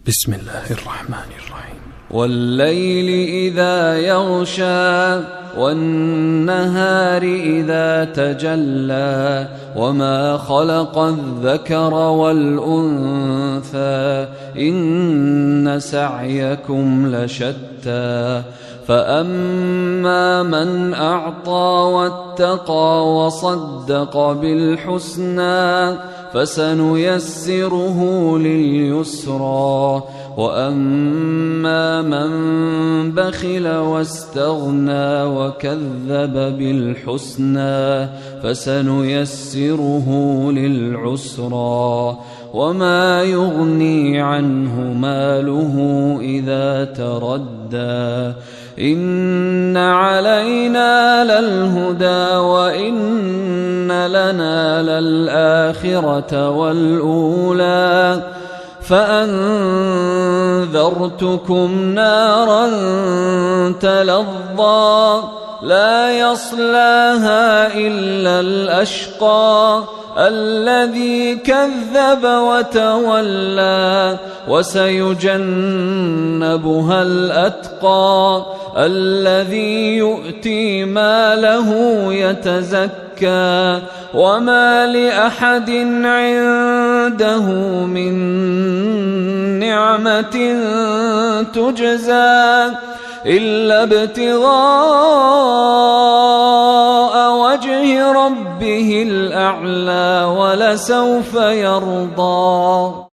بسم الله الرحمن الرحيم. والليل إذا يغشى والنهار إذا تجلى وما خلق الذكر والأنثى إن سعيكم لشتى فأما من أعطى واتقى وصدق بالحسنى فسنيسره لليسرى وأما من بخل واستغنى وكذب بالحسنى فسنيسره للعسرى وما يغني عنه ماله إذا تردى إن علينا للهدى وإن لنا للآخرة والأولى فأنذرتكم نارا تلظى لا يصلاها إلا الأشقى الذي كذب وتولى وسيجنبها الأتقى الذي يؤتي ماله يتزكى وما لأحد عنده من نعمة تجزى إلا ابتغاء وجه ربه الأعلى ولسوف يرضى.